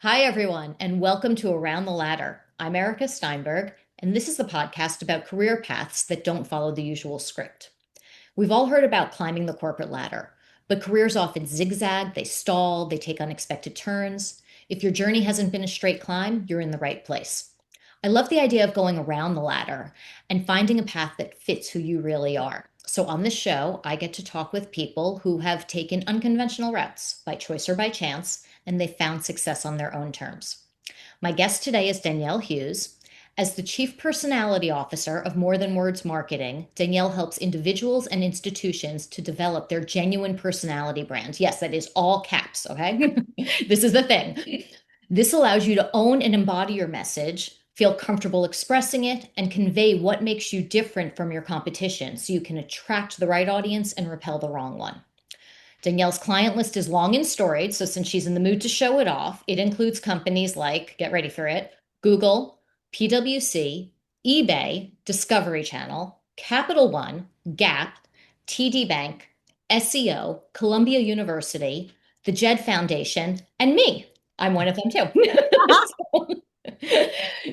Hi, everyone, and welcome to Around the Ladder. I'm Erika Steinberg, and this is the podcast about career paths that don't follow the usual script. We've all heard about climbing the corporate ladder, but careers often zigzag, they stall, they take unexpected turns. If your journey hasn't been a straight climb, you're in the right place. I love the idea of going around the ladder and finding a path that fits who you really are. So, on this show, I get to talk with people who have taken unconventional routes by choice or by chance, and they've found success on their own terms. My guest today is Danielle Hughes. As the Chief Personality Officer of More Than Words Marketing, Danielle helps individuals and institutions to develop their genuine personality brand. Yes, that is all caps, okay? This is the thing. This allows you to own and embody your message, feel comfortable expressing it, and convey what makes you different from your competition so you can attract the right audience and repel the wrong one. Danielle's client list is long and storied, so since she's in the mood to show it off, it includes companies like, get ready for it, Google, PwC, eBay, Discovery Channel, Capital One, Gap, TD Bank, SEO, Columbia University, the Jed Foundation, and me. I'm one of them too.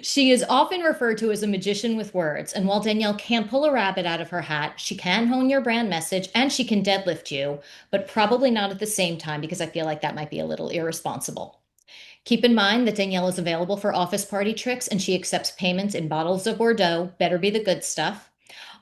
She is often referred to as a magician with words, and while Danielle can't pull a rabbit out of her hat, she can hone your brand message and she can deadlift you, but probably not at the same time because I feel like that might be a little irresponsible. Keep in mind that Danielle is available for office party tricks and she accepts payments in bottles of Bordeaux, better be the good stuff.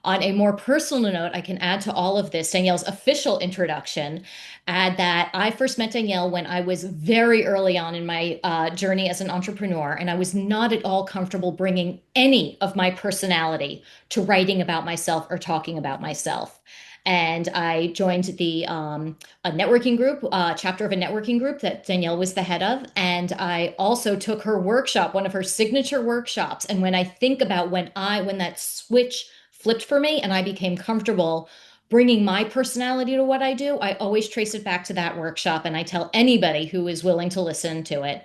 On a more personal note, I can add to all of this Danielle's official introduction, add that I first met Danielle when I was very early on in my journey as an entrepreneur, and I was not at all comfortable bringing any of my personality to writing about myself or talking about myself. And I joined the a networking group, chapter of a networking group that Danielle was the head of, and I also took her workshop, one of her signature workshops. And when I think about when that switch flipped for me and I became comfortable bringing my personality to what I do, I always trace it back to that workshop and I tell anybody who is willing to listen to it.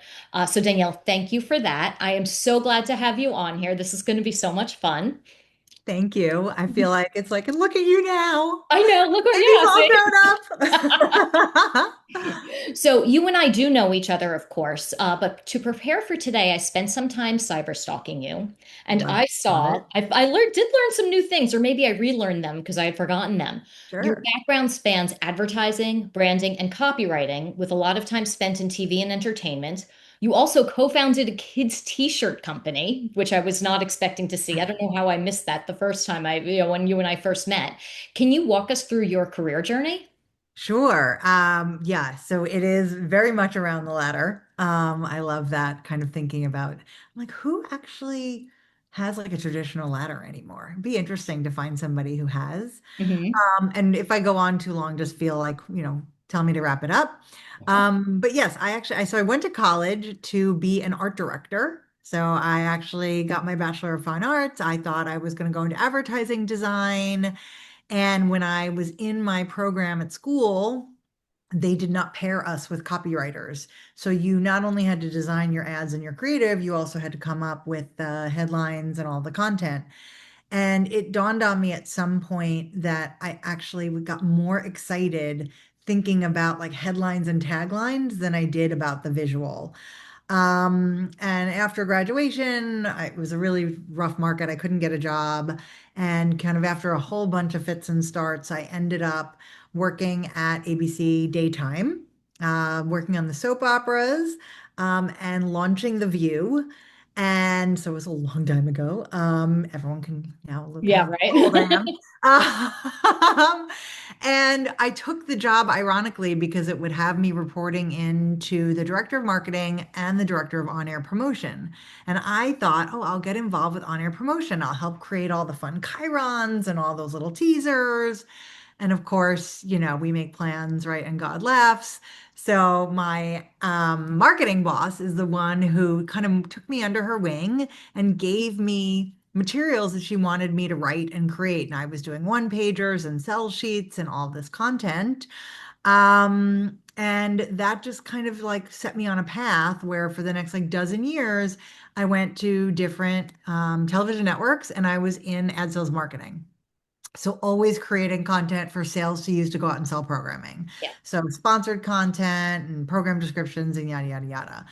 So, Danielle, thank you for that. I am so glad to have you on here. This is going to be so much fun. Thank you. I feel like it's like, and look at you now. I know. Look what, Baby's yeah, all see. grown up. So you and I do know each other, of course, but to prepare for today, I spent some time cyber stalking you, and Love, I love saw it. I learned did learn some new things, or maybe I relearned them because I had forgotten them. Your Sure. background spans advertising, branding, and copywriting, with a lot of time spent in TV and entertainment. You also co-founded a kids t-shirt company, which I was not expecting to see. I don't know how I missed that the first time when you and I first met. Can you walk us through your career journey? Sure. Yeah, so it is very much around the ladder. I love that kind of thinking about like who actually has like a traditional ladder anymore. It'd be interesting to find somebody who has. Hmm. And if I go on too long, just feel like, tell me to wrap it up. But yes, so I went to college to be an art director. So I actually got my Bachelor of Fine Arts. I thought I was going to go into advertising design. And when I was in my program at school, they did not pair us with copywriters. So you not only had to design your ads and your creative, you also had to come up with the headlines and all the content. And it dawned on me at some point that I actually got more excited thinking about like headlines and taglines than I did about the visual. And after graduation, it was a really rough market. I couldn't get a job. And kind of after a whole bunch of fits and starts, I ended up working at ABC Daytime, working on the soap operas, and launching The View. And so it was a long time ago. Everyone can now look Yeah, how old I right. am. Um, and I took the job ironically because it would have me reporting into the director of marketing and the director of on-air promotion. And I thought, oh, I'll get involved with on-air promotion. I'll help create all the fun chyrons and all those little teasers. And of course, we make plans, right? And God laughs. So my marketing boss is the one who kind of took me under her wing and gave me materials that she wanted me to write and create. And I was doing one pagers and sell sheets and all this content. And that just kind of like set me on a path where for the next like dozen years, I went to different television networks and I was in ad sales marketing. So always creating content for sales to use to go out and sell programming. Yeah. So sponsored content and program descriptions and yada, yada, yada.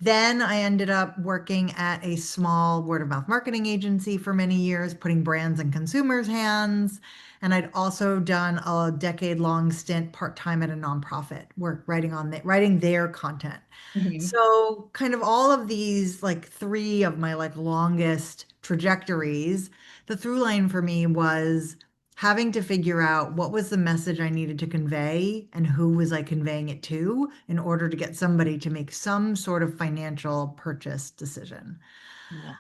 Then I ended up working at a small word of mouth marketing agency for many years, putting brands in consumers' hands. And I'd also done a decade-long stint part-time at a nonprofit, work writing their content. Hmm. So kind of all of these, like three of my like longest trajectories, the through line for me was having to figure out what was the message I needed to convey and who was I conveying it to in order to get somebody to make some sort of financial purchase decision. Yeah.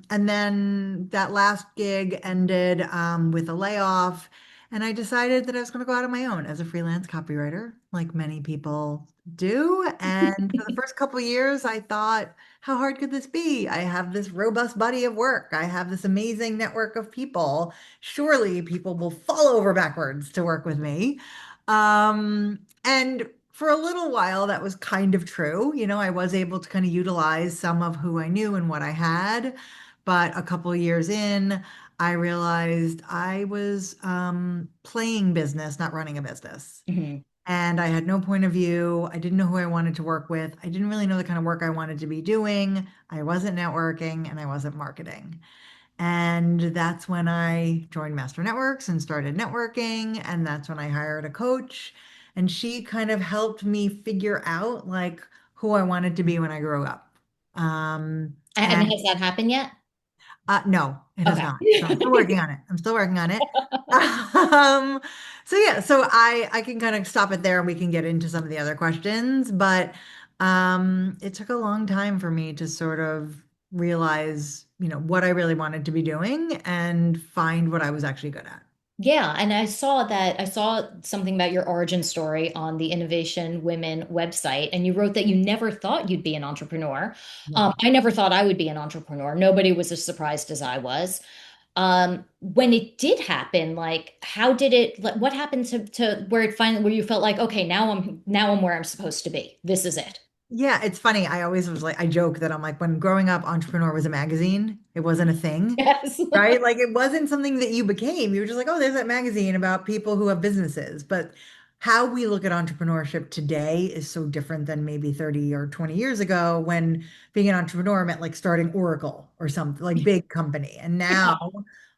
And then that last gig ended with a layoff, and I decided that I was going to go out on my own as a freelance copywriter, like many people do. And for the first couple of years, I thought, how hard could this be? I have this robust body of work. I have this amazing network of people. Surely people will fall over backwards to work with me. And for a little while, that was kind of true. You know, I was able to kind of utilize some of who I knew and what I had. But a couple of years in, I realized I was playing business, not running a business. Hmm. And I had no point of view. I didn't know who I wanted to work with. I didn't really know the kind of work I wanted to be doing. I wasn't networking and I wasn't marketing. And that's when I joined Master Networks and started networking. And that's when I hired a coach. And she kind of helped me figure out like who I wanted to be when I grew up. And And has that happened yet? no, it has Okay. not. So I'm still working on it. I'm still working on it. Um, so yeah, so I can kind of stop it there and we can get into some of the other questions, but it took a long time for me to sort of realize, you know, what I really wanted to be doing and find what I was actually good at. Yeah, and I saw something about your origin story on the Innovation Women website, and you wrote that you never thought you'd be an entrepreneur. No. I never thought I would be an entrepreneur. Nobody was as surprised as I was. When it did happen, like how did it, like, what happened to where it finally, where you felt like, okay, now I'm where I'm supposed to be. This is it. Yeah, it's funny. I always was like, I joke that I'm like, when growing up, Entrepreneur was a magazine. It wasn't a thing. Yes. Right? Like it wasn't something that you became. You were just like, oh, there's that magazine about people who have businesses. But how we look at entrepreneurship today is so different than maybe 30 or 20 years ago when being an entrepreneur meant like starting Oracle or something like big company. And now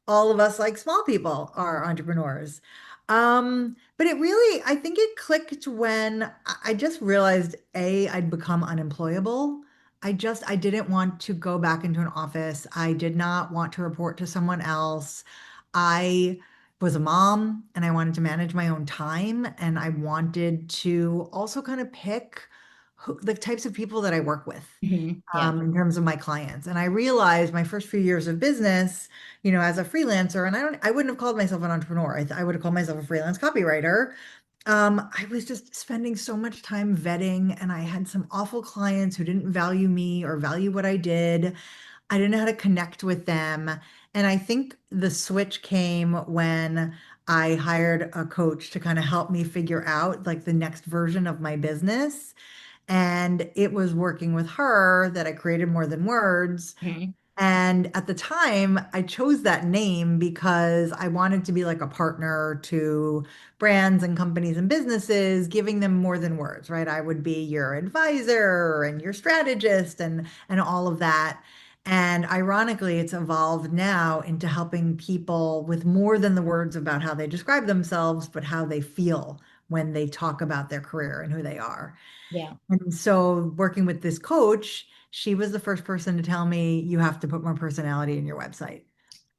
all of us like small people are entrepreneurs. But it really, I think it clicked when I just realized A, I'd become unemployable. I didn't want to go back into an office. I did not want to report to someone else. I was a mom and I wanted to manage my own time. And I wanted to also kind of pick the types of people that I work with Yeah. in terms of my clients. And I realized my first few years of business, you know, as a freelancer, and I wouldn't have called myself an entrepreneur. I would have called myself a freelance copywriter. I was just spending so much time vetting, and I had some awful clients who didn't value me or value what I did. I didn't know how to connect with them. And I think the switch came when I hired a coach to kind of help me figure out like the next version of my business. And it was working with her that I created More Than Words. Mhm. And at the time, I chose that name because I wanted to be like a partner to brands and companies and businesses, giving them more than words, right? I would be your advisor and your strategist and all of that. And ironically, it's evolved now into helping people with more than the words about how they describe themselves, but how they feel when they talk about their career and who they are. Yeah. And so working with this coach, she was the first person to tell me you have to put more personality in your website.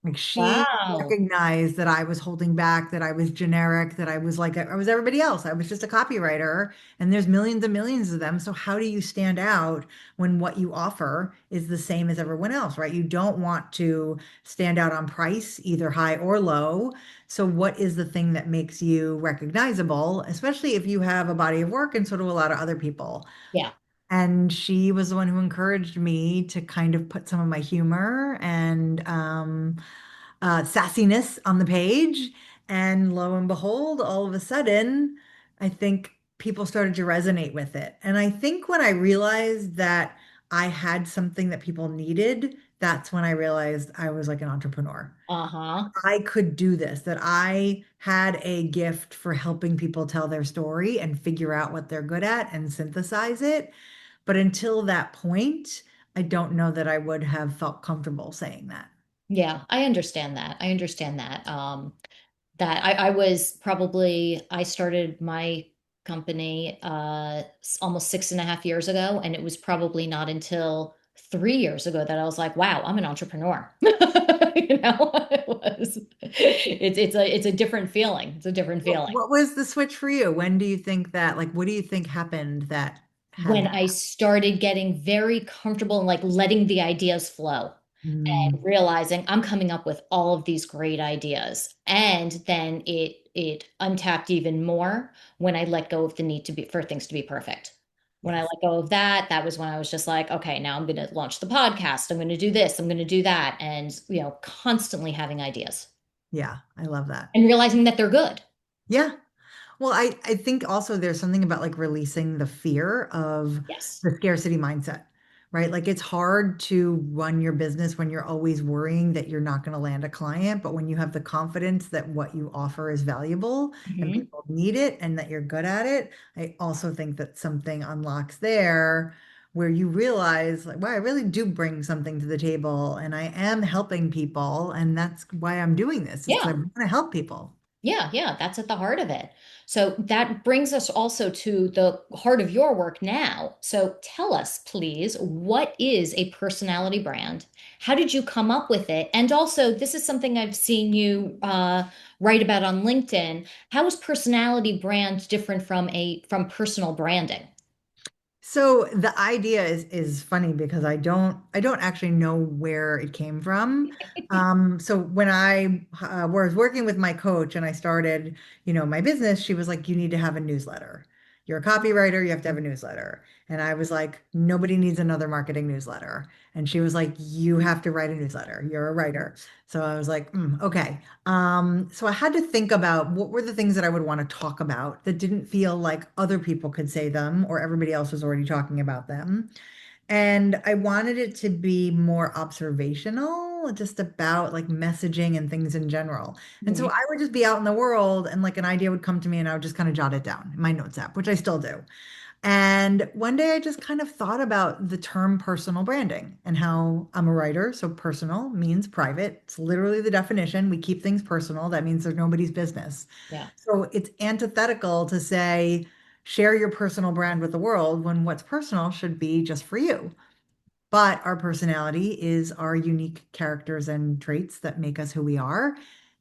Like she Wow. recognized that I was holding back, that I was generic, that I was like I was everybody else. I was just a copywriter, and there's millions and millions of them. So how do you stand out when what you offer is the same as everyone else, right? You don't want to stand out on price, either high or low. So what is the thing that makes you recognizable, especially if you have a body of work and so do a lot of other people? Yeah. And she was the one who encouraged me to kind of put some of my humor and sassiness on the page. And lo and behold, all of a sudden, I think people started to resonate with it. And I think when I realized that I had something that people needed, that's when I realized I was like an entrepreneur. Uh-huh. I could do this, that I had a gift for helping people tell their story and figure out what they're good at and synthesize it. But until that point, I don't know that I would have felt comfortable saying that. Yeah, I understand that. I understand that. That I was probably I started my company almost 6.5 years ago, and it was probably not until 3 years ago that I was like, wow, I'm an entrepreneur. You know, it was it's a different feeling. It's a different feeling. What was the switch for you? When do you think that, like, what do you think happened that had When that? I started getting very comfortable and like letting the ideas flow and Mm, realizing I'm coming up with all of these great ideas. And then it untapped even more when I let go of the need to be for things to be perfect. When I yes. let go of that, that was when I was just like, okay, now I'm going to launch the podcast. I'm going to do this. I'm going to do that. And, constantly having ideas Yeah, I love that. and realizing that they're good. Yeah. Well, I think also there's something about like releasing the fear of Yes. the scarcity mindset, right? Like it's hard to run your business when you're always worrying that you're not going to land a client, but when you have the confidence that what you offer is valuable and Hmm. people need it and that you're good at it, I also think that something unlocks there where you realize like, wow, I really do bring something to the table and I am helping people, and that's why I'm doing this, is because I Yeah. want to help people. Yeah, yeah, that's at the heart of it. So that brings us also to the heart of your work now. So tell us, please, what is a personality brand? How did you come up with it? And also, this is something I've seen you write about on LinkedIn. How is personality brand different from personal branding? So the idea is funny because I don't actually know where it came from. So when I was working with my coach and I started, my business, she was like, "You need to have a newsletter. You're a copywriter, you have to have a newsletter." And I was like, "Nobody needs another marketing newsletter." And she was like, "You have to write a newsletter. You're a writer." So I was like, "Okay." So I had to think about what were the things that I would want to talk about that didn't feel like other people could say them or everybody else was already talking about them. And I wanted it to be more observational, just about like messaging and things in general. And so Mhm. I would just be out in the world and like an idea would come to me and I would just kind of jot it down in my notes app, which I still do. And one day I just kind of thought about the term personal branding and how I'm a writer. So personal means private. It's literally the definition. We keep things personal. That means there's nobody's business. Yeah. So it's antithetical to say, share your personal brand with the world when what's personal should be just for you. But our personality is our unique characters and traits that make us who we are.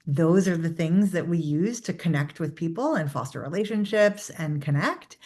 Those are the things that we use to connect with people and foster relationships and connect.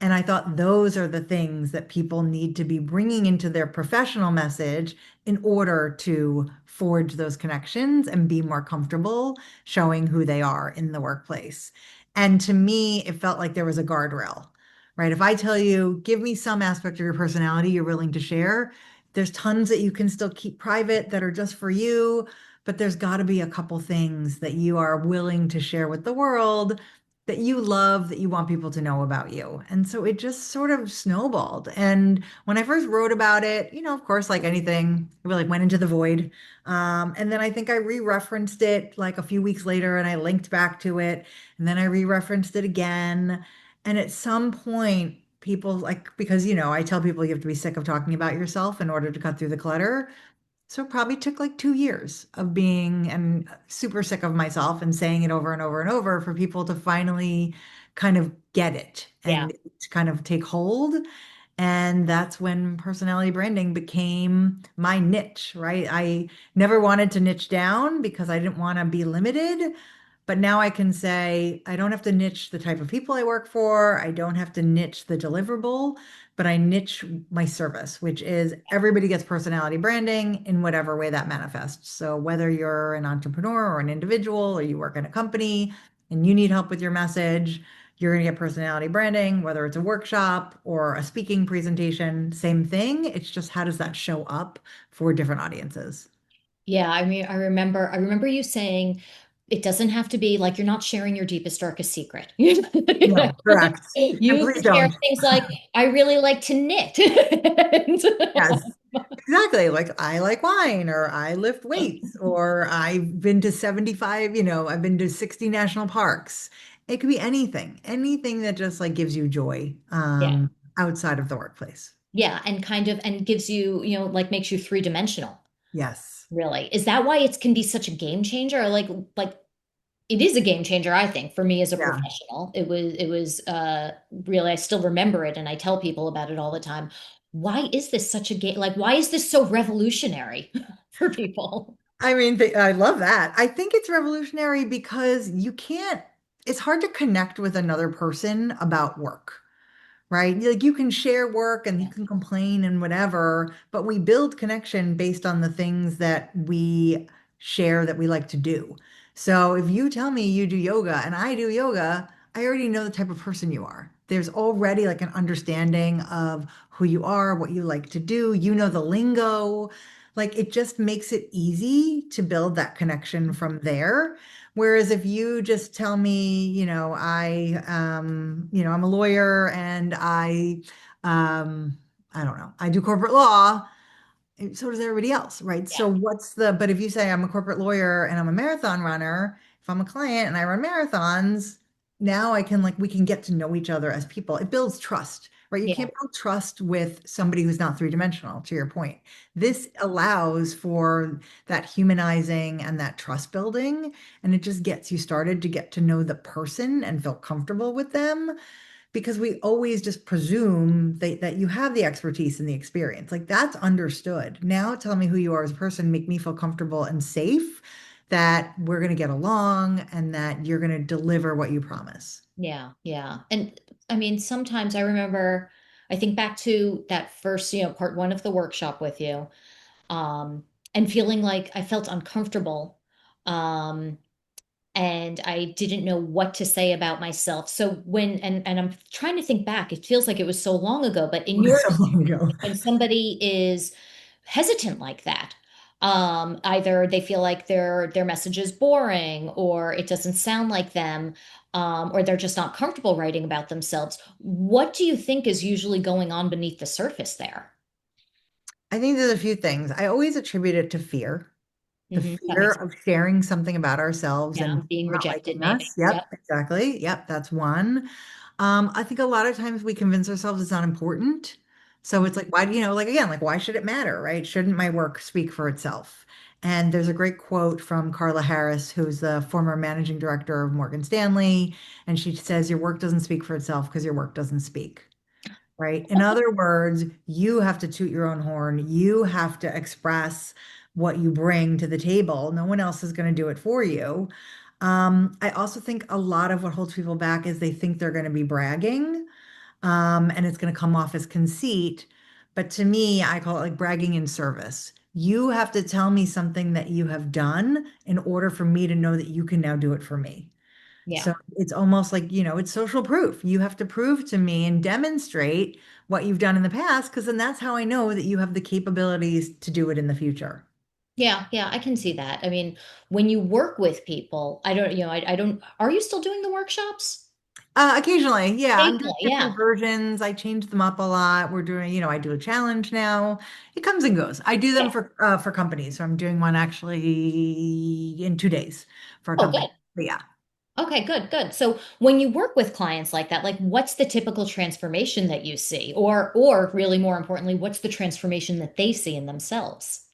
And I thought those are the things that people need to be bringing into their professional message in order to forge those connections and be more comfortable showing who they are in the workplace. And to me, it felt like there was a guardrail, right? If I tell you, give me some aspect of your personality you're willing to share, there's tons that you can still keep private that are just for you, but there's got to be a couple things that you are willing to share with the world that you love, that you want people to know about you. And so it just sort of snowballed. And when I first wrote about it, of course, like anything, I really went into the void. And then I think I re-referenced it like a few weeks later and I linked back to it. And then I re-referenced it again. And at some point, people like, because, I tell people you have to be sick of talking about yourself in order to cut through the clutter. So it probably took like 2 years of being and super sick of myself and saying it over and over and over for people to finally kind of get it Yeah. and to kind of take hold. And that's when personality branding became my niche, right? I never wanted to niche down because I didn't want to be limited. But now I can say I don't have to niche the type of people I work for. I don't have to niche the deliverable, but I niche my service, which is everybody gets personality branding in whatever way that manifests. So whether you're an entrepreneur or an individual or you work in a company and you need help with your message, you're going to get personality branding, whether it's a workshop or a speaking presentation, same thing. It's just how does that show up for different audiences? Yeah, I mean, I remember you saying it doesn't have to be like you're not sharing your deepest, darkest secret. You know? No, correct. And You please can share don't. things like, I really like to knit. Yes, exactly. Like I like wine, or I lift weights, or I've been to 75, I've been to 60 national parks. It could be anything, anything that just like gives you joy Yeah. outside of the workplace. Yeah, and kind of and gives you, like makes you three-dimensional, Yes. really. Is that why it can be such a game changer? Or like it is a game changer, I think, for me as a Yeah. professional. It was really, I still remember it and I tell people about it all the time. Why is this such a game? Like, why is this so revolutionary for people? I mean, I love that. I think it's revolutionary because it's hard to connect with another person about work, right? Like you can share work and you Yeah. can complain and whatever, but we build connection based on the things that we share that we like to do. So if you tell me you do yoga and I do yoga, I already know the type of person you are. There's already like an understanding of who you are, what you like to do. You know the lingo. Like it just makes it easy to build that connection from there. Whereas if you just tell me, I'm a lawyer and I don't know, I do corporate law, and so does everybody else, right? Yeah. So but if you say I'm a corporate lawyer and I'm a marathon runner, if I'm a client and I run marathons, now we can get to know each other as people. It builds trust, right? You Yeah. can't build trust with somebody who's not three-dimensional, to your point. This allows for that humanizing and that trust building, and it just gets you started to get to know the person and feel comfortable with them because we always just presume that you have the expertise and the experience. Like that's understood. Now tell me who you are as a person, make me feel comfortable and safe that we're going to get along and that you're going to deliver what you promise. Yeah. Yeah. And I mean, sometimes I remember, I think back to that first, part one of the workshop with you, um, and feeling like I felt uncomfortable. Um, and I didn't know what to say about myself. So and I'm trying to think back, it feels like it was so long ago, but in your So long ago. when somebody is hesitant like that, either they feel like their message is boring or it doesn't sound like them, or they're just not comfortable writing about themselves. What do you think is usually going on beneath the surface there? I think there's a few things. I always attribute it to fear. The That fear makes of sharing something about ourselves and Yeah, people being not rejected, liking maybe. us. Yep, Yep. exactly. Yep, that's one. I think a lot of times we convince ourselves it's not important. So it's like, why do like again, like why should it matter, right? Shouldn't my work speak for itself? And there's a great quote from Carla Harris, who's the former managing director of Morgan Stanley, and she says, "Your work doesn't speak for itself because your work doesn't speak." Right? In other words, you have to toot your own horn. You have to express what you bring to the table. No one else is going to do it for you. I also think a lot of what holds people back is they think they're going to be bragging, and it's going to come off as conceit. But to me, I call it like bragging in service. You have to tell me something that you have done in order for me to know that you can now do it for me. Yeah. So it's almost like, it's social proof. You have to prove to me and demonstrate what you've done in the past, because then that's how I know that you have the capabilities to do it in the future. Yeah, yeah, I can see that. I mean, when you work with people, I don't, I don't, are you still doing the workshops? Occasionally, yeah, I'm doing Occasionally, different yeah. versions. I change them up a lot. We're doing, I do a challenge now. It comes and goes. I do them Yeah. for companies. So I'm doing one actually in 2 days for a Oh, company. good. But yeah. Okay, good, good. So when you work with clients like that, like what's the typical transformation that you see? Or really more importantly, what's the transformation that they see in themselves?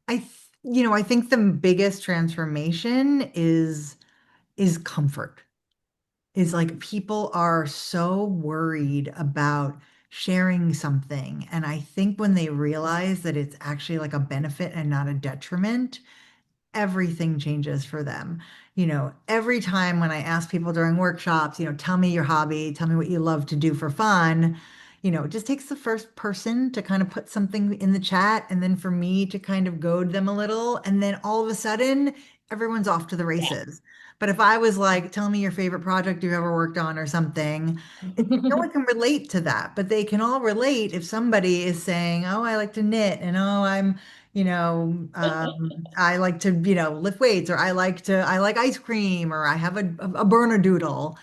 I think the biggest transformation is comfort. Is like people are so worried about sharing something. And I think when they realize that it's actually like a benefit and not a detriment, everything changes for them. Every time when I ask people during workshops, tell me your hobby, tell me what you love to do for fun, it just takes the first person to kind of put something in the chat and then for me to kind of goad them a little. And then all of a sudden, everyone's off to the races. But if I was like, tell me your favorite project you've ever worked on or something, no Yeah. one can relate to that, but they can all relate if somebody is saying, oh, I like to knit and oh, I like to, lift weights or I like ice cream or I have a burner doodle.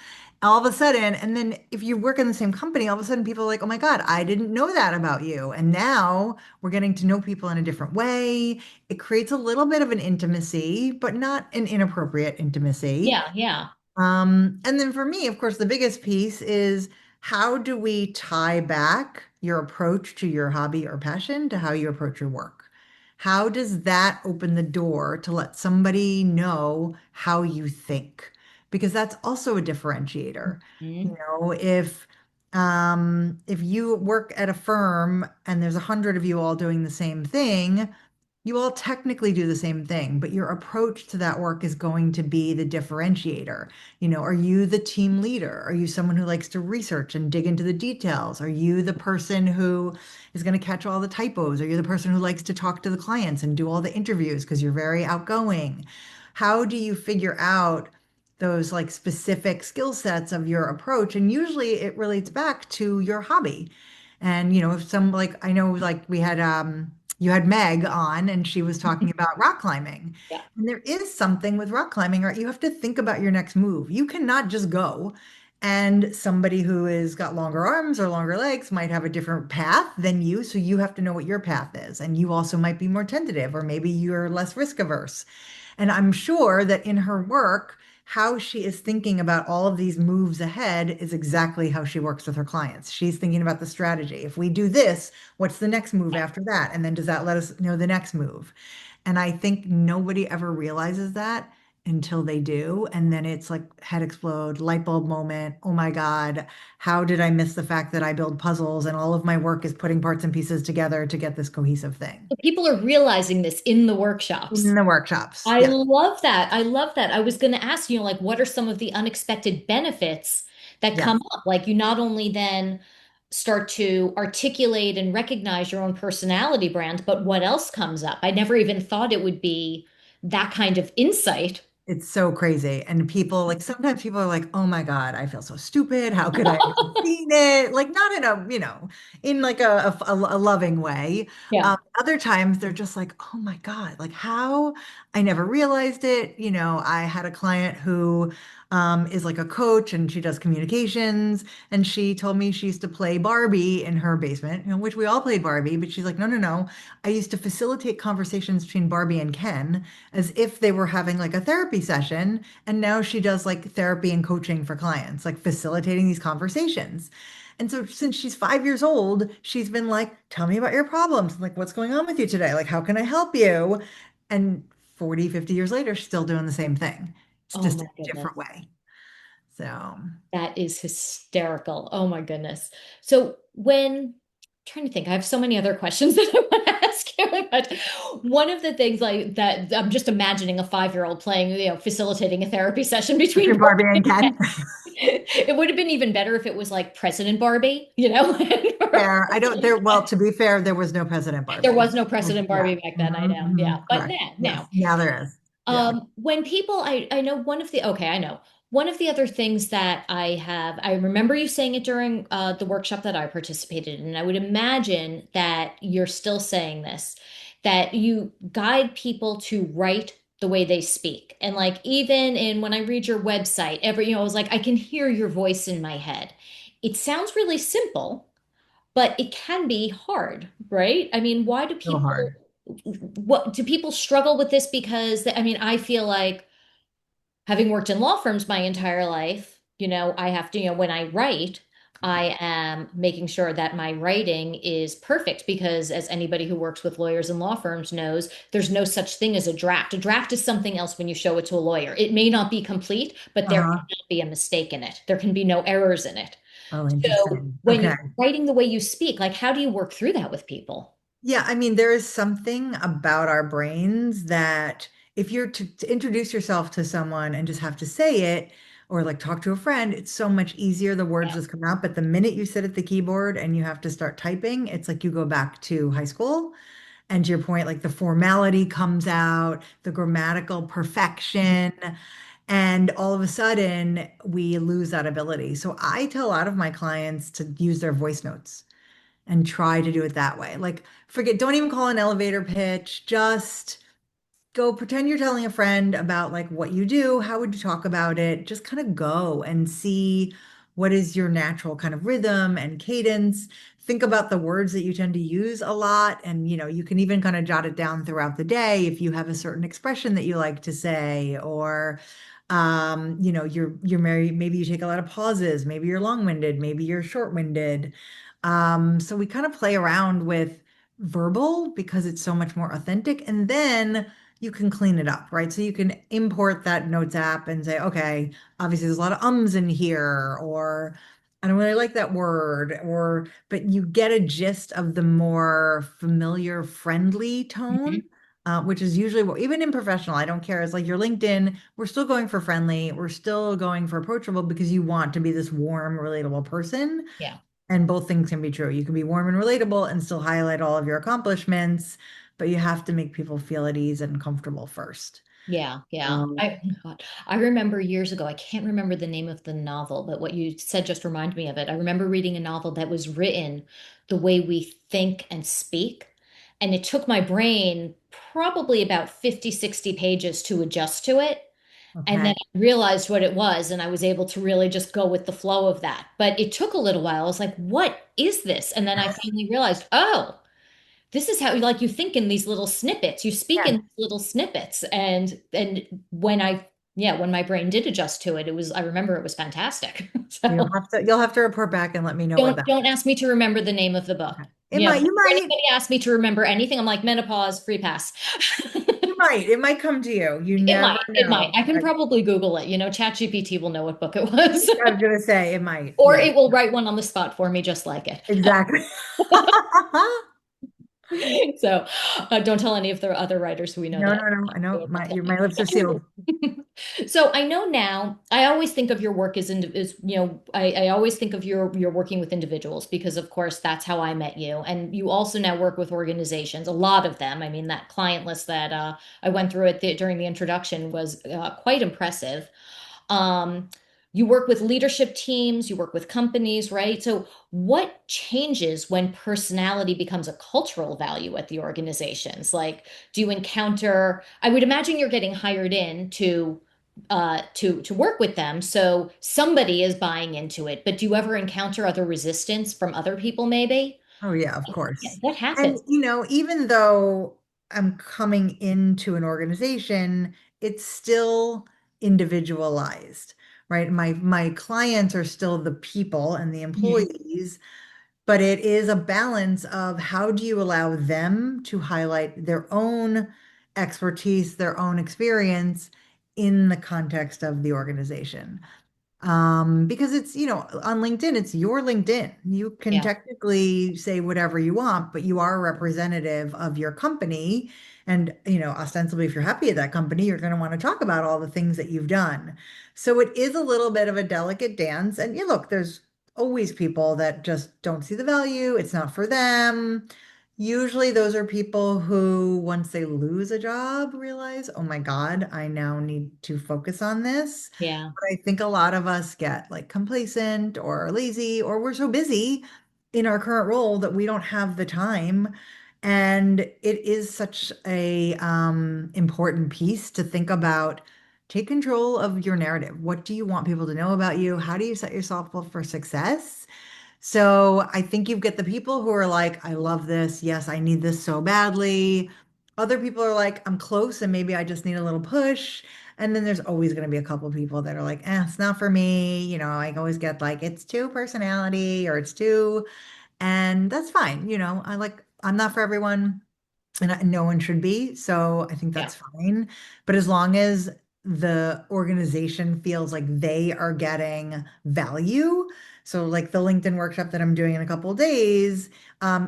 All of a sudden, and then if you work in the same company, all of a sudden people are like, oh my God, I didn't know that about you. And now we're getting to know people in a different way. It creates a little bit of an intimacy, but not an inappropriate intimacy. Yeah, yeah. And then for me, of course, the biggest piece is how do we tie back your approach to your hobby or passion to how you approach your work? How does that open the door to let somebody know how you think? Because that's also a differentiator. You Mhm. know, if you work at a firm and there's 100 of you all doing the same thing, you all technically do the same thing, but your approach to that work is going to be the differentiator. You know, are you the team leader? Are you someone who likes to research and dig into the details? Are you the person who is going to catch all the typos? Are you the person who likes to talk to the clients and do all the interviews because you're very outgoing? How do you figure out those like specific skill sets of your approach? And usually it relates back to your hobby. And you know, if some like I know like we had you had Meg on and she was talking about rock climbing. Yeah. And there is something with rock climbing, right? You have to think about your next move. You cannot just go. And somebody who has got longer arms or longer legs might have a different path than you. So you have to know what your path is. And you also might be more tentative, or maybe you're less risk averse. And I'm sure that in her work, how she is thinking about all of these moves ahead is exactly how she works with her clients. She's thinking about the strategy. If we do this, what's the next move after that? And then does that let us know the next move? And I think nobody ever realizes that until they do. And then it's like head explode, light bulb moment. Oh my God, how did I miss the fact that I build puzzles and all of my work is putting parts and pieces together to get this cohesive thing? So people are realizing this in the In workshops. the workshops. I Yeah. love that. I love that. I was going to ask you, like, what are some of the unexpected benefits that Yes. come up? Like, you not only then start to articulate and recognize your own personality brand, but what else comes up? I never even thought it would be that kind of insight. It's so crazy. And people like sometimes people are like, oh my God, I feel so stupid. How could I have seen it? Like not in a, you know, in like a loving way. Yeah. Other times they're just like, oh my God, like how I never realized it. You know, I had a client who is like a coach and she does communications. And she told me she used to play Barbie in her basement, you know, which we all played Barbie, but she's like, no, no, no. I used to facilitate conversations between Barbie and Ken as if they were having like a therapy session. And now she does like therapy and coaching for clients, like facilitating these conversations. And so since she's 5 years old, she's been like, tell me about your problems. Like, what's going on with you today? Like, how can I help you? And 40, 50 years later, she's still doing the same thing. It's Oh just my a goodness. different way. So, That is hysterical. Oh my goodness. So when trying to think, I have so many other questions that I want to ask you, but one of the things like that I'm just imagining a 5-year-old playing, facilitating a therapy session between between Barbie and Barbie and Ken. Ken. It would have been even better if it was like President Barbie, Fair. I don't there. Well, to be fair, there was no President There Barbie. was no President Yeah. Barbie back then, I Mhm, know. Yeah. mhm, But correct. now, Yes. Now there is. Yeah. when people, I know one of the, okay, I know. One of the other things that I remember you saying it during the workshop that I participated in, and I would imagine that you're still saying this, that you guide people to write the way they speak. And like, even in when I read your website, I was like, I can hear your voice in my head. It sounds really simple, but it can be hard, right? I mean, why do So people, hard. what do people struggle with this? Because I mean, I feel like having worked in law firms my entire life, I have to, when I write, I am making sure that my writing is perfect because, as anybody who works with lawyers and law firms knows, there's no such thing as a draft. A draft is something else when you show it to a lawyer. It may not be complete, but there Uh-huh. cannot be a mistake in it. There can be no errors in it. Oh, So interesting. when Okay. you're writing the way you speak, like how do you work through that with people? Yeah, I mean, there is something about our brains that if you're to introduce yourself to someone and just have to say it or like talk to a friend, it's so much easier. The words Yeah. just come out. But the minute you sit at the keyboard and you have to start typing, it's like you go back to high school. And to your point, like the formality comes out, the grammatical perfection, and all of a sudden we lose that ability. So I tell a lot of my clients to use their voice notes and try to do it that way. Like, forget, don't even call an elevator pitch. Just go pretend you're telling a friend about like what you do. How would you talk about it? Just kind of go and see what is your natural kind of rhythm and cadence. Think about the words that you tend to use a lot. And, you know, you can even kind of jot it down throughout the day if you have a certain expression that you like to say, or You're married, maybe you take a lot of pauses, maybe you're long-winded, maybe you're short-winded. So we kind of play around with verbal because it's so much more authentic. And then you can clean it up, right? So you can import that notes app and say, okay, obviously there's a lot of ums in here, or I don't really like that word, or but you get a gist of the more familiar, friendly tone. Mhm. Which is usually what, even in professional, I don't care. It's like your LinkedIn, we're still going for friendly, we're still going for approachable because you want to be this warm, relatable person. Yeah. And both things can be true. You can be warm and relatable and still highlight all of your accomplishments, but you have to make people feel at ease and comfortable first. Yeah, yeah. Um, Oh God. I remember years ago, I can't remember the name of the novel, but what you said just reminded me of it. I remember reading a novel that was written the way we think and speak. And it took my brain probably about 50, 60 pages to adjust to it. And then okay. I realized what it was, and I was able to really just go with the flow of that. But it took a little while. I was like, what is this? And then I finally realized, oh, this is how like you think in these little snippets. You speak in Yes. these little snippets. And when I yeah, when my brain did adjust to it, it was I remember it was fantastic. So You'll have to report back and let me know what don't that. don't ask me to remember the name of the book. Okay. Yeah, You whenever might, anybody asks me to remember anything, I'm like menopause, free pass. it might come to you. You It never might, it might. know. I can probably Google it. ChatGPT will know what book it was. I was gonna say it might. Or Yes, it will write one on the spot for me just like it. exactly. So don't tell any of the other writers who we know No, that. no, no. I know Don't tell my lips are sealed. me. So I know now, I always think of your work I always think of your working with individuals because of course that's how I met you. And you also now work with organizations, a lot of them. I mean, that client list that I went through during the introduction was quite impressive. Um, you work with leadership teams, you work with companies, right? So, what changes when personality becomes a cultural value at the organizations? Like, do you encounter, I would imagine you're getting hired in to work with them, so somebody is buying into it, but do you ever encounter other resistance from other people, maybe? Oh yeah, of Yeah, course. that And happens. even though I'm coming into an organization, it's still individualized, right? My clients are still the people and the Mhm. employees, but it is a balance of how do you allow them to highlight their own expertise, their own experience in the context of the organization. Because it's, on LinkedIn, it's your LinkedIn. You can Yeah, technically say whatever you want, but you are a representative of your company. And, ostensibly, if you're happy at that company, you're going to want to talk about all the things that you've done. So it is a little bit of a delicate dance. And look, there's always people that just don't see the value. It's not for them. Usually those are people who, once they lose a job, realize, oh my God, I now need to focus on this. yeah, But I think a lot of us get like complacent or lazy, or we're so busy in our current role that we don't have the time. And it is such a important piece to think about. Take control of your narrative. What do you want people to know about you? How do you set yourself up for success? So I think you get the people who are like, I love this. Yes, I need this so badly. Other people are like, I'm close and maybe I just need a little push. And then there's always going to be a couple people that are like, it's not for me. I always get like, it's too personality or it's too, and that's fine. I'm not for everyone and no one should be. So I think yeah, that's fine. But as long as the organization feels like they are getting value, so like the LinkedIn workshop that I'm doing in a couple of days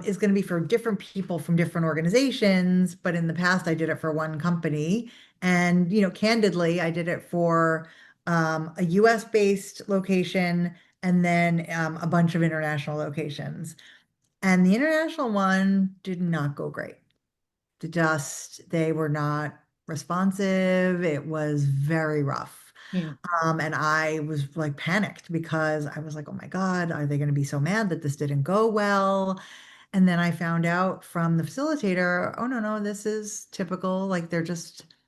is going to be for different people from different organizations. But in the past, I did it for one company, and candidly, I did it for a US based location and then a bunch of international locations. And the international one did not go great. They were not responsive. It was very rough. Hmm. And I was like panicked because I was like, oh my God, are they going to be so mad that this didn't go well? And then I found out from the facilitator, oh no, no, this is typical. Like this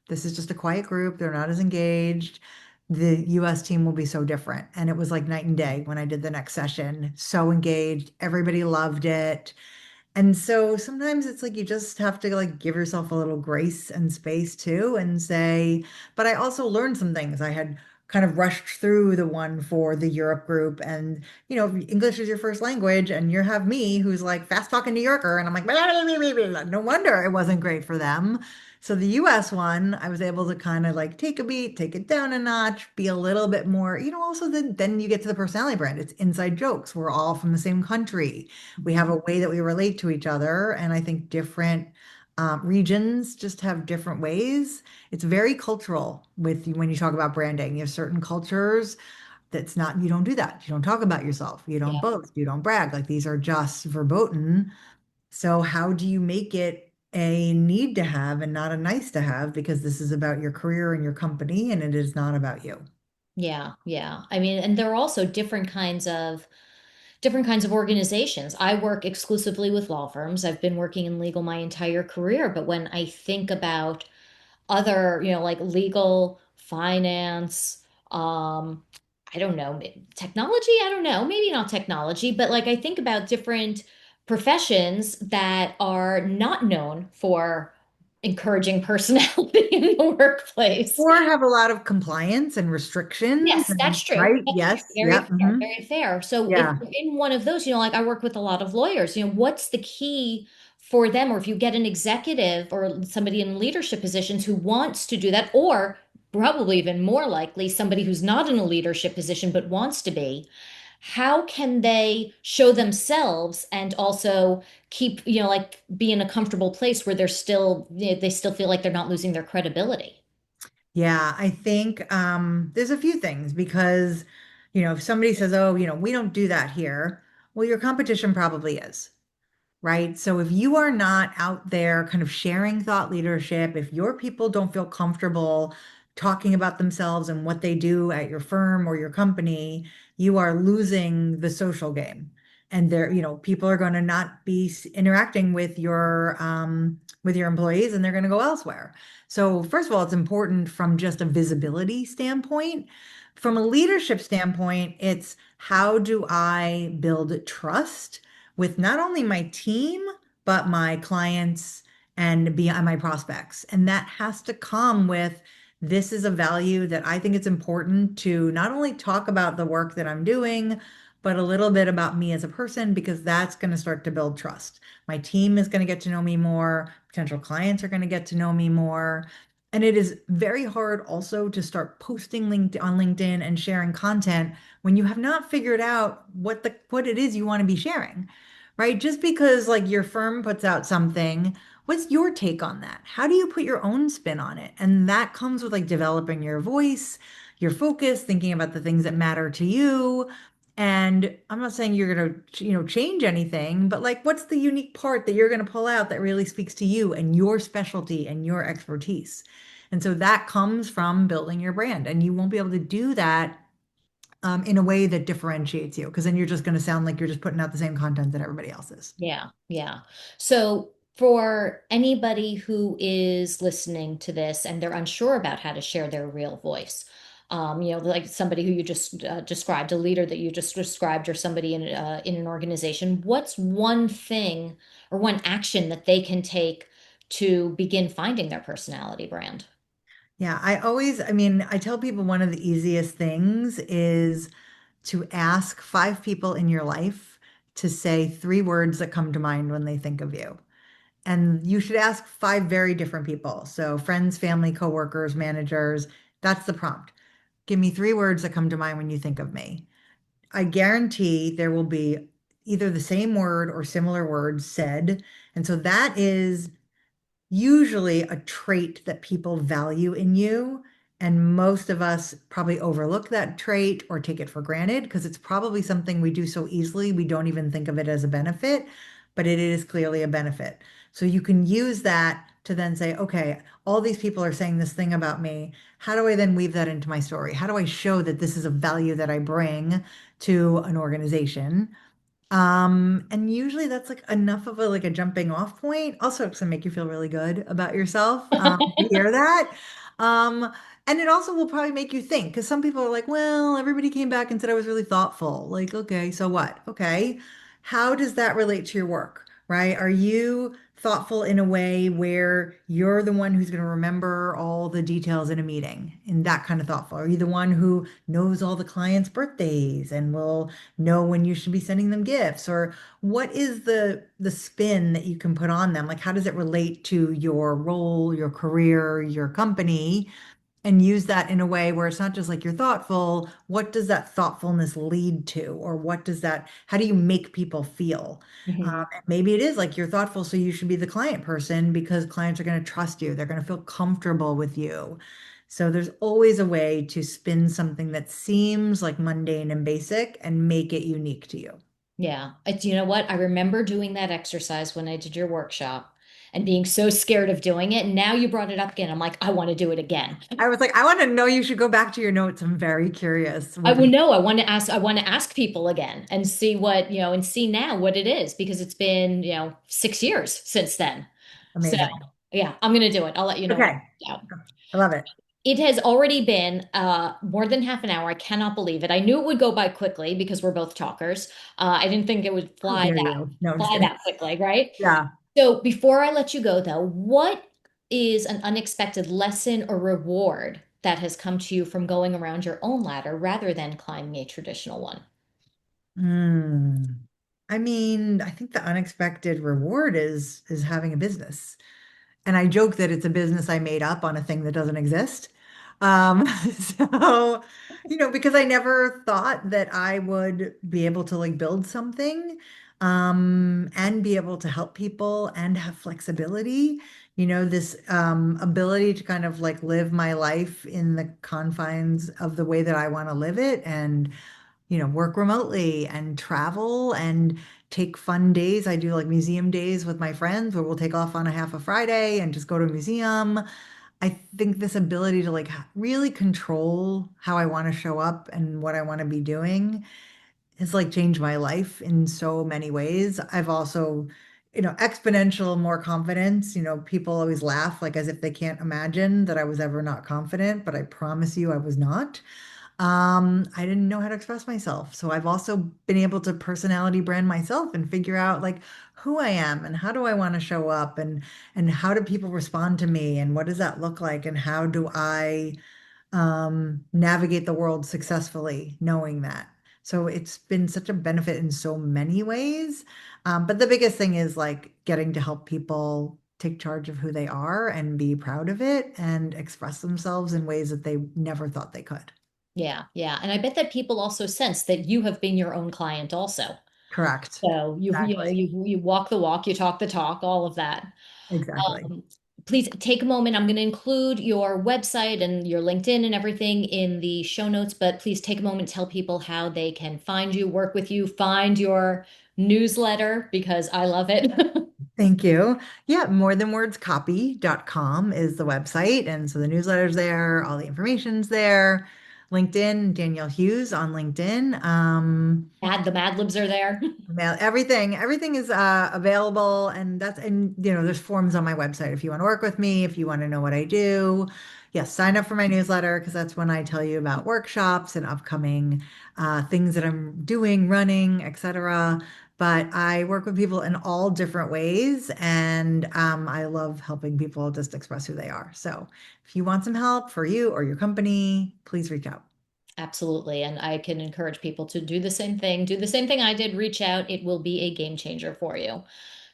is just a quiet group. They're not as engaged. The US team will be so different. And it was like night and day when I did the next session. So engaged. Everybody loved it. And so sometimes it's like you just have to like give yourself a little grace and space too and say, but I also learned some things. I had kind of rushed through the one for the Europe group and if English is your first language and you have me who's like fast talking New Yorker and I'm like, "Blah, blah, blah, blah, blah." No wonder it wasn't great for them. So the US one, I was able to kind of like take a beat, take it down a notch, be a little bit more, also then you get to the personality brand. It's inside jokes. We're all from the same country. We have a way that we relate to each other. And I think different regions just have different ways. It's very cultural with when you talk about branding. You have certain cultures that's not, you don't do that. You don't talk about yourself. You don't Yeah. boast. You don't brag. Like these are just verboten. So how do you make it a need to have and not a nice to have? Because this is about your career and your company and it is not about you. Yeah, yeah. I mean, and there are also different kinds of organizations. I work exclusively with law firms. I've been working in legal my entire career, but when I think about other, like legal, finance, um, I don't know, technology, I don't know, maybe not technology, but like I think about different professions that are not known for encouraging personality in the workplace. Or have a lot of compliance and restrictions Yes, and that's true. right? That's true. Yes. Very Yep. fair, very fair. So if Yeah. you're in one of those, like I work with a lot of lawyers, what's the key for them? Or if you get an executive or somebody in leadership positions who wants to do that, or probably even more likely, somebody who's not in a leadership position but wants to be, how can they show themselves and also keep, like be in a comfortable place where they still feel like they're not losing their credibility? Yeah, I think there's a few things because, if somebody says, oh, we don't do that here, well, your competition probably is. Right? So if you are not out there kind of sharing thought leadership, if your people don't feel comfortable talking about themselves and what they do at your firm or your company, you are losing the social game. And there, people are going to not be interacting with your employees and they're going to go elsewhere. So first of all, it's important from just a visibility standpoint. From a leadership standpoint, it's how do I build trust with not only my team, but my clients and beyond my prospects. And that has to come with this is a value that I think it's important to not only talk about the work that I'm doing, but a little bit about me as a person, because that's going to start to build trust. My team is going to get to know me more. Potential clients are going to get to know me more. And it is very hard also to start posting on LinkedIn and sharing content when you have not figured out what it is you want to be sharing, right? Just because like your firm puts out something, what's your take on that? How do you put your own spin on it? And that comes with like developing your voice, your focus, thinking about the things that matter to you. And I'm not saying you're going to, change anything, but like what's the unique part that you're going to pull out that really speaks to you and your specialty and your expertise? And so that comes from building your brand. And you won't be able to do that in a way that differentiates you, because then you're just going to sound like you're just putting out the same content that everybody else is. Yeah, yeah. So for anybody who is listening to this and they're unsure about how to share their real voice, like somebody who you just described, a leader that you just described, or somebody in an organization, what's one thing or one action that they can take to begin finding their personality brand? Yeah, I mean, I tell people one of the easiest things is to ask 5 people in your life to say 3 words that come to mind when they think of you. And you should ask 5 very different people. So friends, family, coworkers, managers. That's the prompt. Give me 3 words that come to mind when you think of me. I guarantee there will be either the same word or similar words said. And so that is usually a trait that people value in you. And most of us probably overlook that trait or take it for granted because it's probably something we do so easily, we don't even think of it as a benefit, but it is clearly a benefit. So you can use that to then say, okay, all these people are saying this thing about me. How do I then weave that into my story? How do I show that this is a value that I bring to an organization? And usually that's like enough of a like a jumping off point. Also, it's gonna make you feel really good about yourself, to hear that. Um, and it also will probably make you think because some people are like, well, everybody came back and said I was really thoughtful. Like, okay, so what? Okay, how does that relate to your work? right? Are you thoughtful in a way where you're the one who's going to remember all the details in a meeting and that kind of thoughtful? Are you the one who knows all the clients' birthdays and will know when you should be sending them gifts? Or what is the spin that you can put on them? Like how does it relate to your role, your career, your company? And use that in a way where it's not just like you're thoughtful. What does that thoughtfulness lead to? Or how do you make people feel? Mhm. And maybe it is like you're thoughtful, so you should be the client person because clients are going to trust you. They're going to feel comfortable with you. So there's always a way to spin something that seems like mundane and basic and make it unique to you. Yeah. You know what? I remember doing that exercise when I did your workshop and being so scared of doing it. And now you brought it up again. I'm like, I want to do it again. I was like, I want to know, you should go back to your notes. I'm very curious. I What will know. I want to ask people again and see what, and see now what it is because it's been, 6 years since then. So amazing. yeah, I'm going to do it. I'll let you know when Okay. it's out. I love it. It has already been more than half an hour. I cannot believe it. I knew it would go by quickly because we're both talkers. I didn't think it would How dare you? No, I'm just fly kidding. that quickly, right? Yeah. So before I let you go, though, what is an unexpected lesson or reward that has come to you from going around your own ladder rather than climbing a traditional one? Hmm. I mean, I think the unexpected reward is having a business. And I joke that it's a business I made up on a thing that doesn't exist. Um, so, because I never thought that I would be able to like build something, and be able to help people and have flexibility, this ability to kind of like live my life in the confines of the way that I want to live it and work remotely and travel and take fun days. I do like museum days with my friends where we'll take off on a half a Friday and just go to a museum. I think this ability to like really control how I want to show up and what I want to be doing has like changed my life in so many ways. I've also, exponential more confidence. People always laugh like as if they can't imagine that I was ever not confident, but I promise you I was not. I didn't know how to express myself. So I've also been able to personality brand myself and figure out like who I am and how do I want to show up and how do people respond to me and what does that look like and how do I navigate the world successfully knowing that. So it's been such a benefit in so many ways. But the biggest thing is like getting to help people take charge of who they are and be proud of it and express themselves in ways that they never thought they could. Yeah, yeah. And I bet that people also sense that you have been your own client also. Correct. So Exactly. you walk the walk, you talk the talk, all of that. Exactly. Um, Please take a moment. I'm going to include your website and your LinkedIn and everything in the show notes, but please take a moment, tell people how they can find you, work with you, find your newsletter because I love it. Thank you. Yeah, morethanwordscopy.com is the website. And so the newsletter's there, all the information's there. LinkedIn, Danielle Hughes on LinkedIn. The Mad Libs are there. Everything is available, and there's forms on my website if you want to work with me, if you want to know what I do. Yes, sign up for my newsletter because that's when I tell you about workshops and upcoming things that I'm doing, running, etc. But I work with people in all different ways, and I love helping people just express who they are. So if you want some help for you or your company, please reach out. Absolutely. And I can encourage people to do the same thing. Do the same thing I did. Reach out. It will be a game changer for you.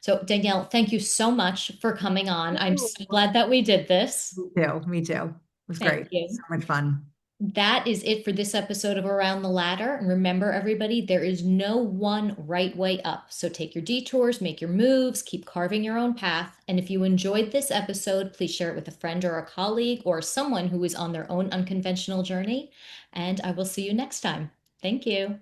So, Danielle, thank you so much for coming on. I'm so glad that we did this. Me too. Me too. It was Thank great. So you. much fun. That is it for this episode of Around the Ladder. And remember, everybody, there is no one right way up. So take your detours, make your moves, keep carving your own path. And if you enjoyed this episode, please share it with a friend or a colleague or someone who is on their own unconventional journey. And I will see you next time. Thank you.